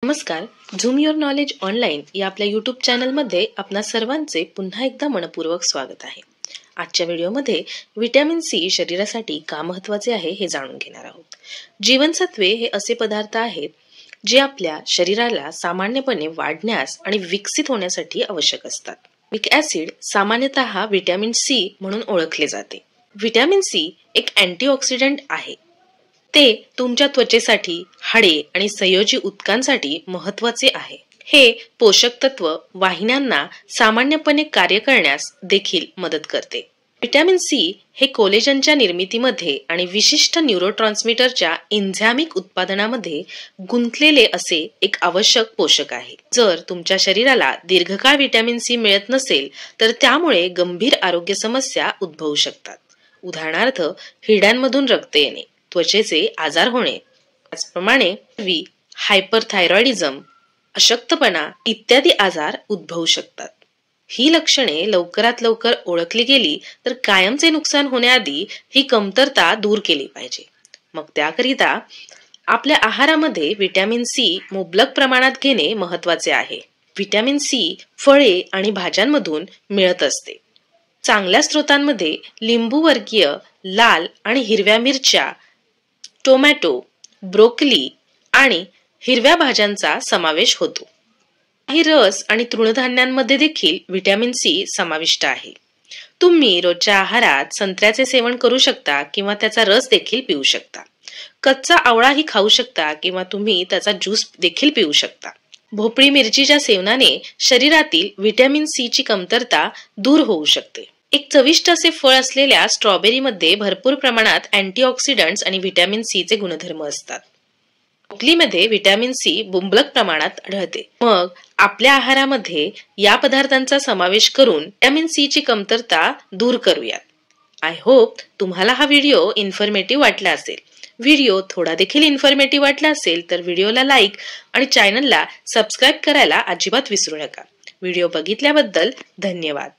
नमस्कार. Zoom your knowledge online या आपल्या यूट्यूब चॅनलमध्ये आपणा सर्वांचे पुन्हा एकदा मनपूर्वक स्वागत आहे. आजच्या व्हिडिओमध्ये व्हिटॅमिन सी शरीरासाठी का महत्त्वाचे आहे हे जाणून घेणार आहोत. जीवनसत्वे हे असे पदार्थ आहेत जे आपल्या शरीराला सामान्यपणे वाढण्यास आणि विकसित होण्यासाठी आवश्यक असतात. विक ॲसिड सामान्यतः व्हिटॅमिन सी म्हणून ओळखले जाते. व्हिटॅमिन सी एक अँटीऑक्सिडंट आहे. ते तुमच्या त्वचेसाठी, हाडे आणि संयोजी ऊतकांसाठी महत्त्वाचे आहे. हे पोषक तत्व वाहिन्यांना सामान्यपणे कार्य करण्यास देखील मदत करते. व्हिटॅमिन सी हे कोलेजनच्या निर्मितीमध्ये आणि विशिष्ट न्यूरोट्रान्समीटरच्या एन्झायमिक उत्पादनामध्ये गुंतलेले असे एक आवश्यक पोषक आहे. जर तुमच्या शरीराला दीर्घकाळ व्हिटॅमिन सी मिळत नसेल तर त्यामुळे गंभीर आरोग्य समस्या उद्भवू शकतात. उदाहरणार्थ हिरड्यांमधून रक्त येणे, त्वचेचे आजार होणे, त्याचप्रमाणे हायपरथायरॉइडिझम, अशक्तपणा इत्यादी आजार उद्भवू शकतात. ही लक्षणे लवकरात लवकर ओळखली गेली तर कायमचे नुकसान होण्याआधी ही कमतरता दूर केली पाहिजे. मग त्याकरिता आपल्या आहारामध्ये व्हिटॅमिन सी मुबलक प्रमाणात घेणे महत्त्वाचे आहे. व्हिटॅमिन सी फळे आणि भाज्यांमधून मिळत असते. चांगल्या स्रोतांमध्ये लिंबू वर्गीय लाल आणि हिरव्या मिरच्या, टोमॅटो, ब्रोकोली आणि हिरव्या भाज्यांचा समावेश होतो. काही रस आणि तृणधान्यांमध्ये देखील व्हिटॅमिन सी समाविष्ट आहे. तुम्ही रोजच्या आहारात संत्र्याचे सेवन करू शकता किंवा त्याचा रस देखील पिऊ शकता. कच्चा आवळाही खाऊ शकता किंवा तुम्ही त्याचा ज्यूस देखील पिऊ शकता. भोपळी मिरचीच्या सेवनाने शरीरातील व्हिटॅमिन सी ची कमतरता दूर होऊ शकते. एक चविष्ट असे फळ असलेल्या स्ट्रॉबेरीमध्ये भरपूर प्रमाणात अँटीऑक्सिडंट्स आणि व्हिटॅमिन सी चे गुणधर्म असतात. ब्रोकोलीमध्ये व्हिटॅमिन सी मुबलक प्रमाणात आढळते. मग आपल्या आहारामध्ये या पदार्थांचा समावेश करून व्हिटॅमिन सी ची कमतरता दूर करूयात. आय होप तुम्हाला हा व्हिडिओ इन्फॉर्मेटिव्ह वाटला असेल. व्हिडिओ थोडा देखील इन्फॉर्मेटिव्ह वाटला असेल तर व्हिडिओला लाईक आणि चॅनलला सबस्क्राईब करायला अजिबात विसरू नका. व्हिडिओ बघितल्याबद्दल धन्यवाद.